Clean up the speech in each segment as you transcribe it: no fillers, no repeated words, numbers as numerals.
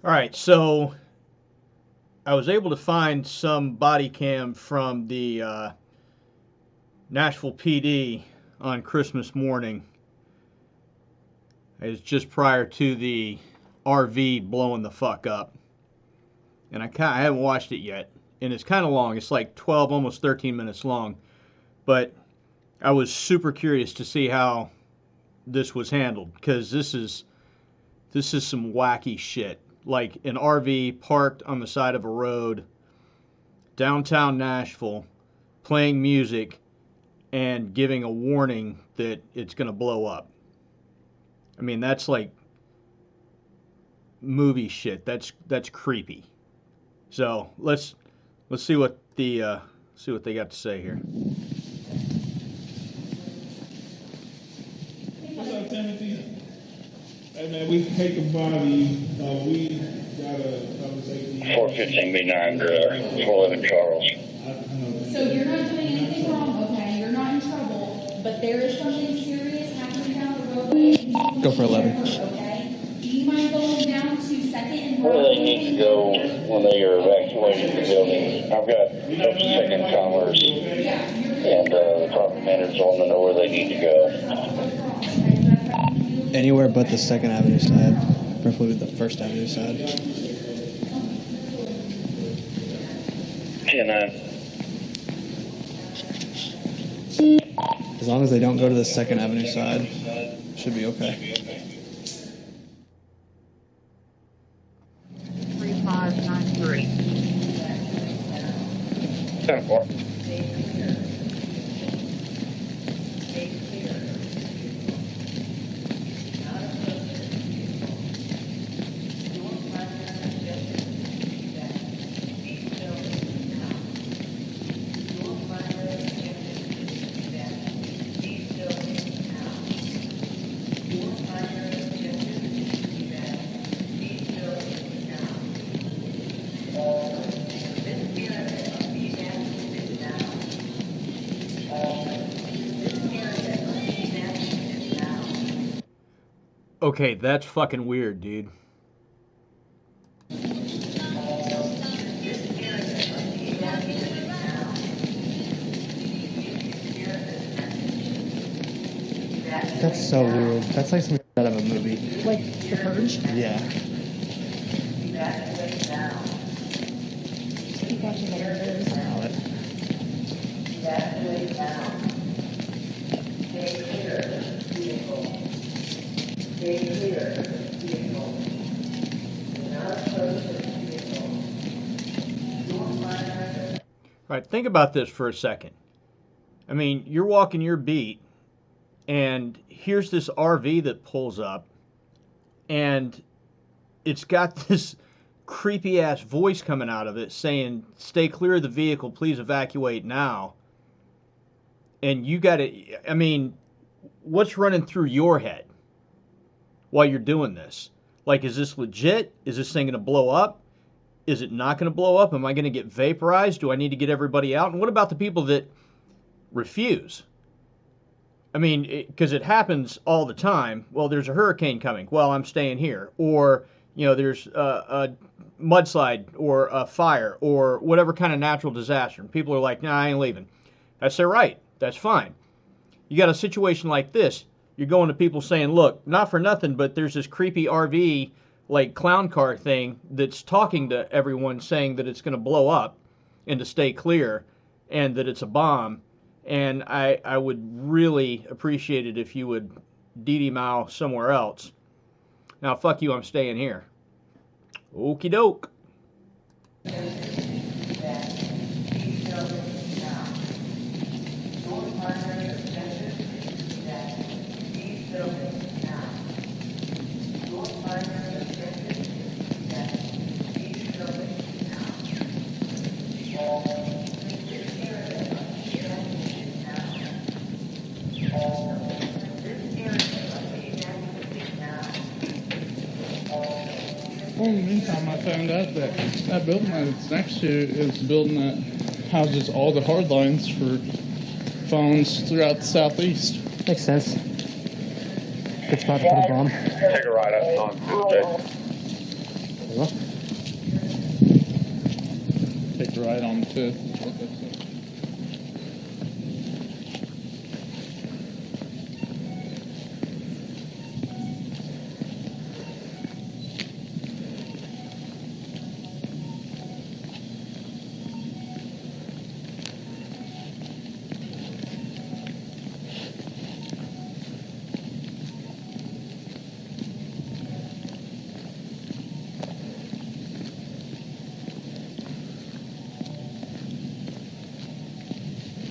All right, so I was able to find some body cam from the Nashville PD on Christmas morning. It was just prior to the RV blowing the fuck up, and I haven't watched it yet, and it's kind of long. It's like 12, almost 13 minutes long, but I was super curious to see how this was handled because this is some wacky shit. Like an RV parked on the side of a road, downtown Nashville, playing music and giving a warning that it's going to blow up. I mean, that's like movie shit. That's creepy. So let's see what they got to say here. What's up, Timothy? Hey man, we take a body. We got a conversation. 415 B9, 411 Charles. So you're not doing anything wrong, okay? You're not in trouble, but there is something serious happening down the roadway. Go for 11. Okay? Do you mind going down to Second and Where do they Broadway? need to go when they are evacuating the building? I've got up to Second Commerce and the property managers want to know where they need to go. Anywhere but the 2nd Avenue side, preferably the 1st Avenue side. 10-9. As long as they don't go to the 2nd Avenue side, should be okay. 3593. 10-4. Okay, that's fucking weird, dude. That's so weird. That's like something out of a movie. Like the purge? Yeah. Keep watching the videos. Allow it. All right, think about this for a second. I mean, you're walking your beat, and here's this RV that pulls up, and it's got this creepy ass voice coming out of it saying, "Stay clear of the vehicle, please evacuate now." And you got to, I mean, what's running through your head while you're doing this? Like, is this legit? Is this thing going to blow up? Is it not going to blow up? Am I going to get vaporized? Do I need to get everybody out? And what about the people that refuse? I mean, because it happens all the time. Well, there's a hurricane coming. Well, I'm staying here. Or, you know, there's a mudslide or a fire or whatever kind of natural disaster. And people are like, nah, I ain't leaving. That's their right. That's fine. You got a situation like this. You're going to people saying, look, not for nothing, but there's this creepy RV like clown car thing that's talking to everyone saying that it's going to blow up and to stay clear and that it's a bomb. And I would really appreciate it if you would Mao somewhere else. Now, fuck you, I'm staying here. Okie doke. Well, in the meantime, I found out that that building that it's next to is the building that houses all the hard lines for phones throughout the southeast. Makes sense. Good spot to put a bomb. Take a ride up on Tuesday. Take the right on the 5th.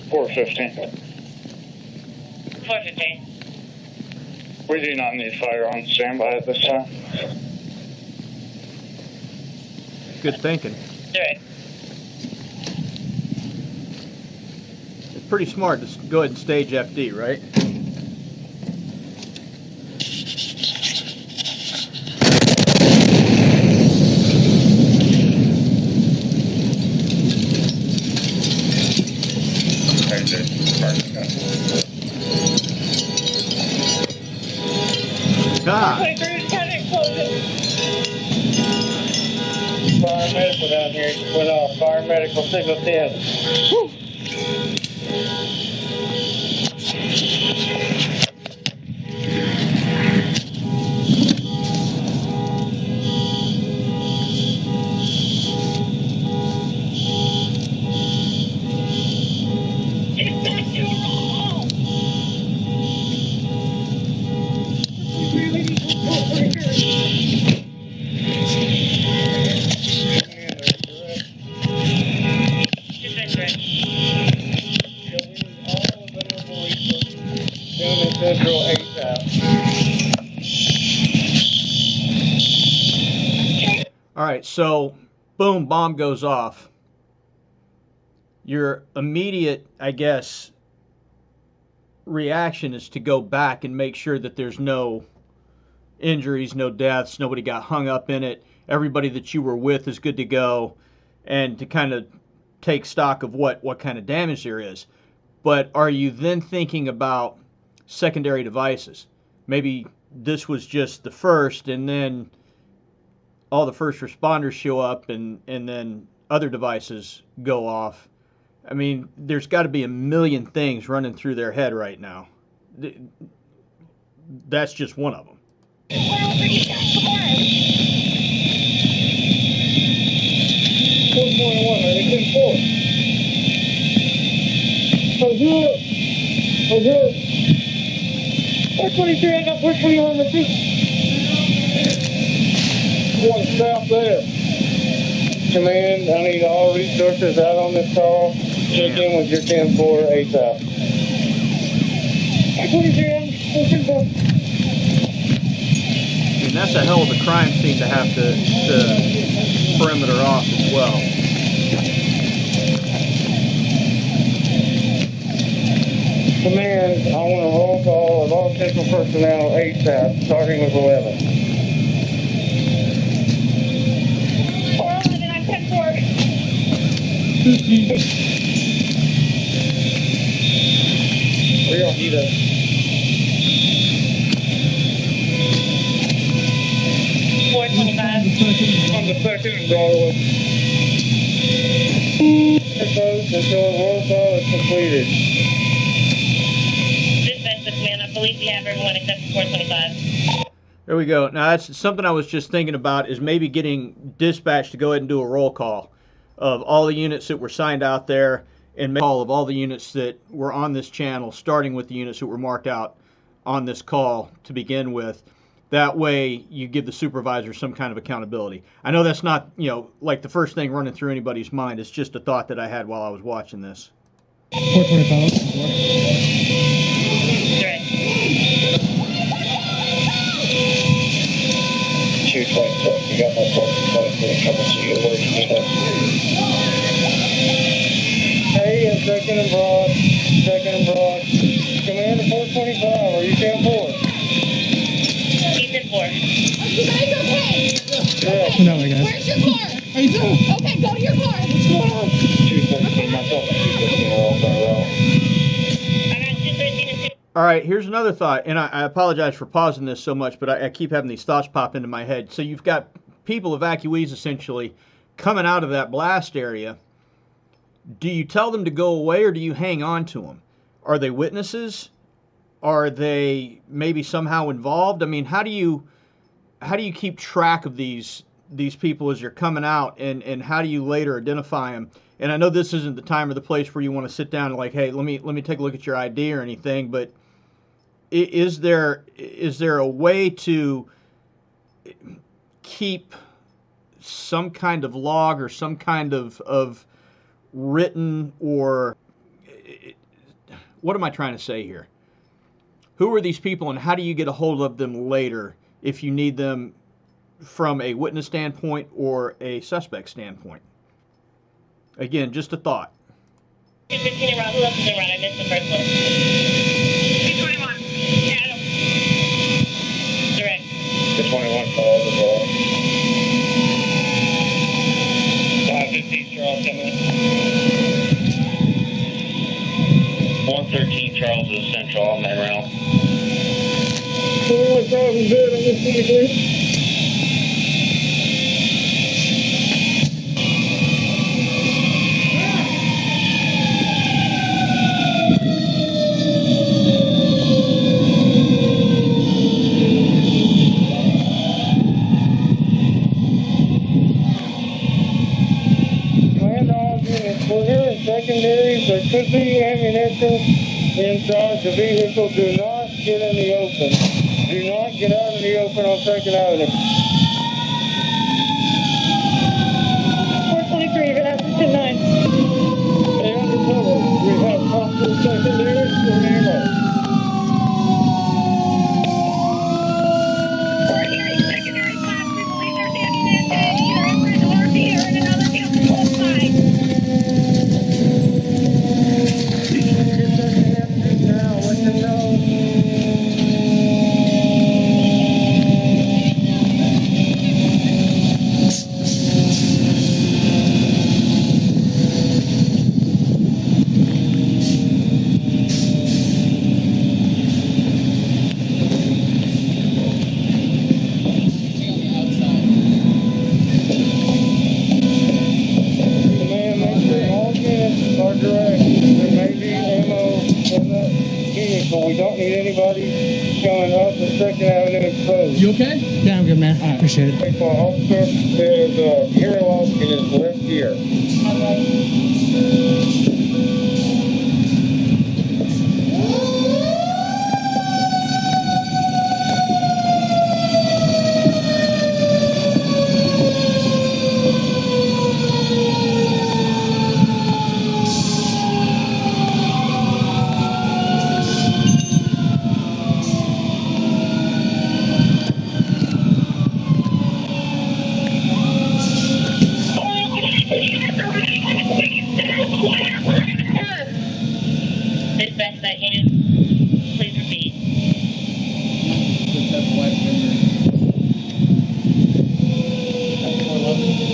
Four 15. 415. We do not need fire on standby at this time. Good thinking. Right. It's pretty smart to go ahead and stage FD, right? God. Fire medical down here. Went off. Fire medical signal 10. Central ASAP. All right, so boom, bomb goes off. Your immediate, I guess, reaction is to go back and make sure that there's no injuries, no deaths, nobody got hung up in it. Everybody that you were with is good to go, and to kind of take stock of what kind of damage there is. But are you then thinking about secondary devices? Maybe this was just the first, and then all the first responders show up, and then other devices go off. I mean, there's got to be a million things running through their head right now. That's just one of them. One south there. Command, I need all resources out on this call. Check in with your 10-4 ASAP. I mean, that's a hell of a crime scene to have to perimeter off as well. Command, I want a roll call of all central personnel ASAP, starting with 11. 411, I'm 10-4. We don't need a... 425. On the second and Broadway. Until a roll call is completed. Dispatch the command. I believe we have everyone except for 425. There we go. Now, that's something I was just thinking about, is maybe getting dispatch to go ahead and do a roll call of all the units that were signed out there, and make a call of all the units that were on this channel, starting with the units that were marked out on this call to begin with. That way, you give the supervisor some kind of accountability. I know that's not, like the first thing running through anybody's mind. It's just a thought that I had while I was watching this. 425. Right. 227. You got my phone. Coming to you. Where you need it. Hey, second and broad. Second and broad. Commander 425. Are you 10-4? He's in 4. Are you guys okay? Yeah. No, I guess. Where's your car? How you doing? Okay, go to your car. What's going on? 217. Myself and 215 are all very well. I got 213 and 2. All right, here's another thought, and I apologize for pausing this so much, but I keep having these thoughts pop into my head. So you've got people, evacuees essentially, coming out of that blast area, do you tell them to go away or do you hang on to them? Are they witnesses? Are they maybe somehow involved? I mean, how do you keep track of these people as you're coming out, and how do you later identify them? And I know this isn't the time or the place where you want to sit down and like, hey, let me take a look at your ID or anything, but is there a way to keep some kind of log or some kind of written, or what am I trying to say here? Who are these people and how do you get a hold of them later if you need them from a witness standpoint or a suspect standpoint? Again, just a thought. 215 around. Who else is around? I missed the first one. 221. Adam. Direct. 221 calls as well. 515 Charles coming in. 113 Charles is central on that round. 417 good, I'm just pretty clear. We're here in secondaries. There could be ammunition inside the vehicle. Do not get in the open. Do not get out in the open on 2nd Avenue. 423, you're going to have to 9. Stay under cover. We have possible secondaries for ammo. We're hearing secondary classes. Police are standing at either entrance or here in another vehicle close by. Get that answers now. Let them know. Command, make sure all units are direct. There may be ammo in the vehicle. We don't need anybody going up the 2nd Avenue exposed. You okay? Yeah, I'm good, man. All right, appreciate it. For officer, there's hearing loss in his left ear. Dispatch that unit. Please repeat.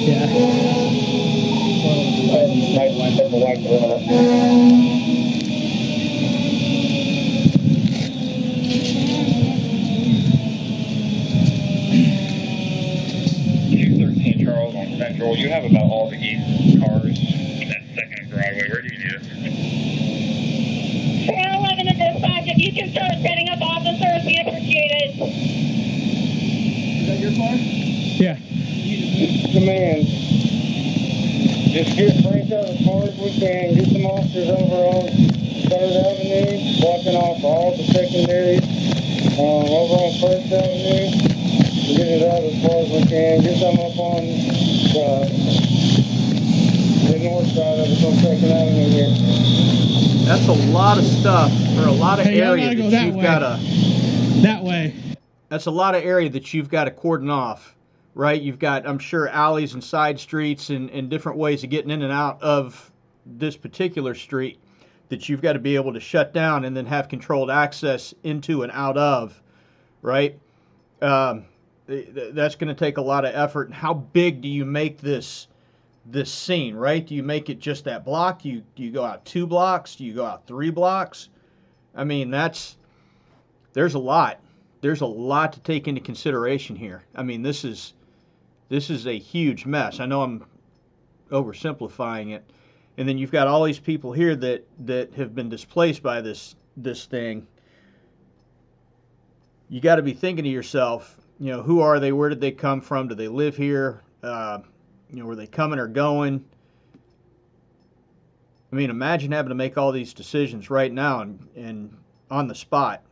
Yeah. Charles on Central. You have about all the east cars. That's 2nd and Broadway. Where do you need us? 411 at dispatch. If you can start setting up officers, we appreciate it. Is that your car? Yeah. Command. Just get Frank out as far as we can. Get some officers over on 3rd Avenue, blocking off all the secondaries. Over on 1st Avenue. Get it out as far as we can. Get some up on the north side of it on 2nd Avenue here. That's a lot of stuff, or a lot of Hey, y'all area gotta go that that you've way. got to. That way. That's a lot of area that you've got to cordon off, right? You've got, I'm sure, alleys and side streets and different ways of getting in and out of this particular street that you've got to be able to shut down and then have controlled access into and out of, right? That's going to take a lot of effort. And how big do you make this scene, right? Do you make it just that block? Do you go out 2 blocks? Do you go out 3 blocks? I mean, there's a lot. There's a lot to take into consideration here. I mean, this is This is a huge mess. I know I'm oversimplifying it. And then you've got all these people here that have been displaced by this thing. You got to be thinking to yourself, you know, who are they? Where did they come from? Do they live here? You know, were they coming or going? I mean, imagine having to make all these decisions right now and on the spot.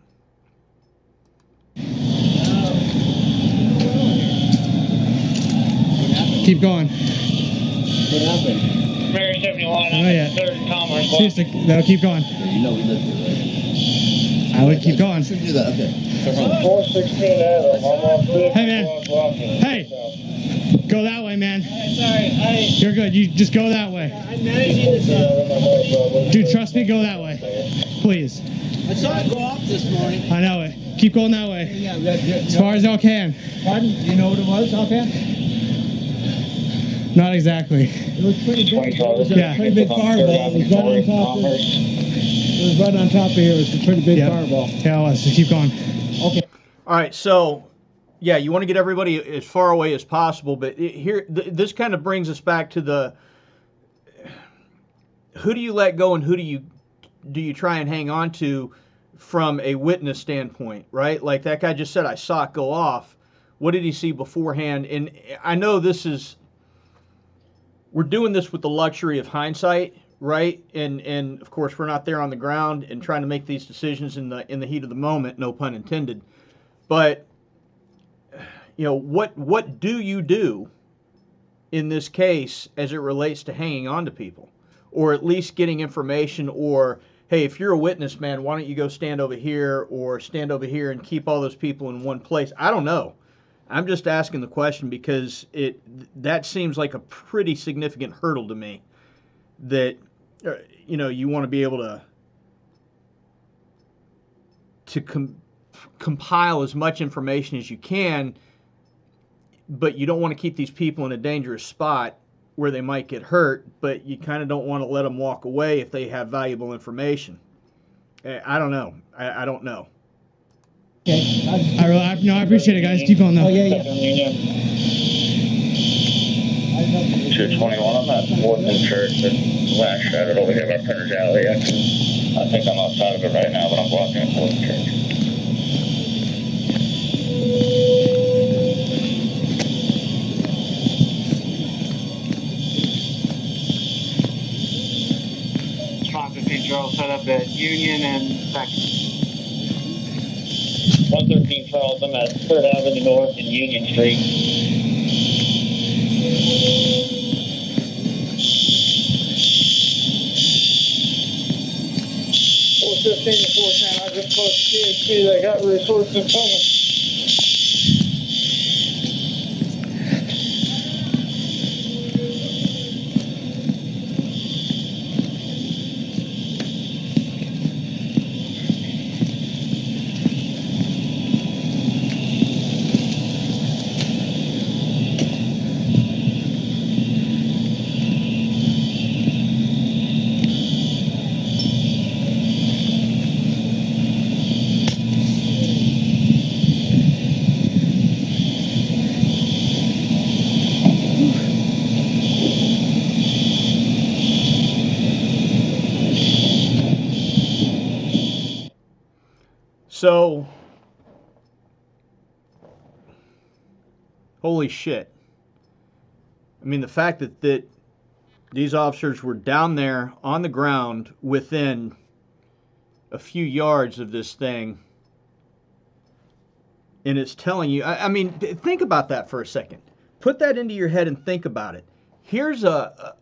Keep going. What happened? Mary 71, Oh, yeah. 3rd and Commerce. Seriously, no, keep going. You know we live here, right? I would keep going. Should do that, okay. 416 Adam, I'm on 6. Hey, man. Hey. Go that way, man. Sorry, You're good. You just go that way. I'm managing this. Dude, trust me, go that way. Please. I saw it go off this morning. I know it. Keep going that way. Yeah, As far as y'all can. Pardon? Do you know what it was offhand? Not exactly. It was pretty big. It was a Yeah. pretty big fireball. It was right on top of it was right on top of here. It was a pretty big Yep. fireball. Yeah, let's just keep going. Okay. All right, so yeah, you want to get everybody as far away as possible, but this kind of brings us back to the who do you let go and who do you try and hang on to from a witness standpoint, right? Like that guy just said, I saw it go off. What did he see beforehand? And I know we're doing this with the luxury of hindsight, right? And of course we're not there on the ground and trying to make these decisions in the heat of the moment, no pun intended. But you know, what do you do in this case as it relates to hanging on to people, or at least getting information, or hey, if you're a witness, man, why don't you go stand over here or stand over here and keep all those people in one place? I don't know. I'm just asking the question because that seems like a pretty significant hurdle to me. That you know, you want to be able to compile as much information as you can, but you don't want to keep these people in a dangerous spot where they might get hurt, but you kind of don't want to let them walk away if they have valuable information. I don't know. I don't know. Okay. I appreciate it, guys. Keep going though. Oh, yeah. 221, I'm at 4th and Church and last shot over here by Printer's Alley. I think I'm outside of it right now, but I'm walking at 4th and Church. Charles set up at Union and 2nd. 113 Charles, I'm at 3rd Avenue North and Union Street. I just close THC. They got resources coming. So, holy shit. I mean, the fact that these officers were down there on the ground within a few yards of this thing, and it's telling you, I mean, think about that for a second. Put that into your head and think about it. Here's a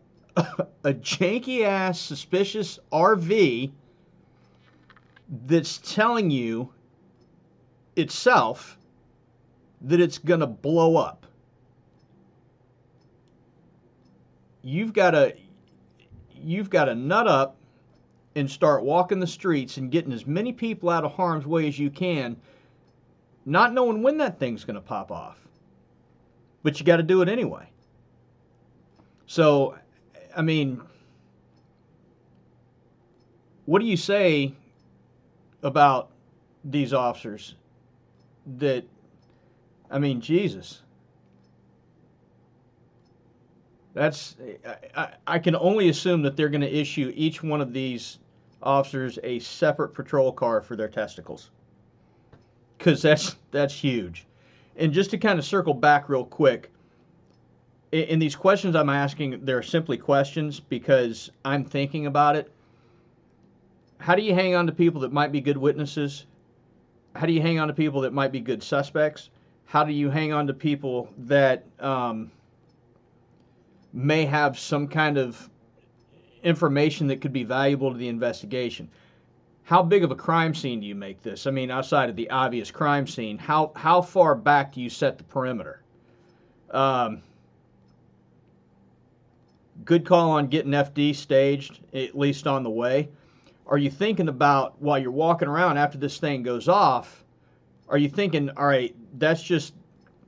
janky-ass, suspicious RV that's telling you itself that it's going to blow up. You've got to nut up and start walking the streets and getting as many people out of harm's way as you can, not knowing when that thing's going to pop off. But you got to do it anyway. So, I mean, what do you say about these officers that, I mean, Jesus. That's I can only assume that they're going to issue each one of these officers a separate patrol car for their testicles, because that's huge. And just to kind of circle back real quick, in these questions I'm asking, they're simply questions because I'm thinking about it. How do you hang on to people that might be good witnesses? How do you hang on to people that might be good suspects? How do you hang on to people that may have some kind of information that could be valuable to the investigation? How big of a crime scene do you make this? I mean, outside of the obvious crime scene, how far back do you set the perimeter? Good call on getting FD staged, at least on the way. Are you thinking about, while you're walking around after this thing goes off, are you thinking, all right, that's just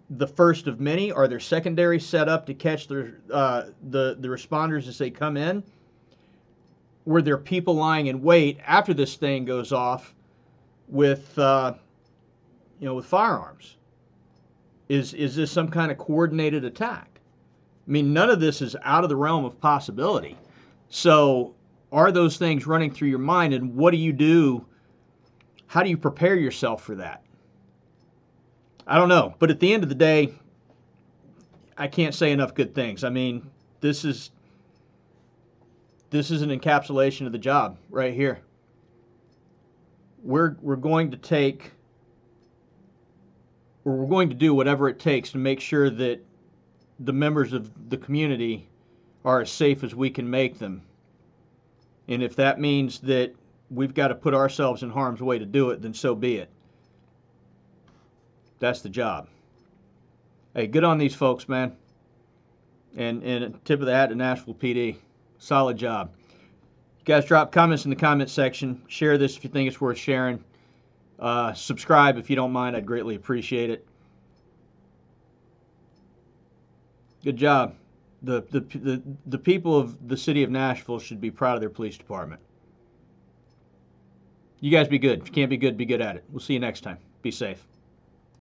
the first of many? Are there secondary set up to catch the responders as they come in? Were there people lying in wait after this thing goes off with with firearms? Is this some kind of coordinated attack? I mean, none of this is out of the realm of possibility. So, are those things running through your mind, and what do you do? How do you prepare yourself for that? I don't know, but at the end of the day, I can't say enough good things. I mean, this is an encapsulation of the job right here. We're going to do whatever it takes to make sure that the members of the community are as safe as we can make them. And if that means that we've got to put ourselves in harm's way to do it, then so be it. That's the job. Hey, good on these folks, man. And a tip of the hat to Nashville PD. Solid job. You guys drop comments in the comment section. Share this if you think it's worth sharing. Subscribe if you don't mind. I'd greatly appreciate it. Good job. The people of the city of Nashville should be proud of their police department. You guys be good. If you can't be good at it. We'll see you next time. Be safe.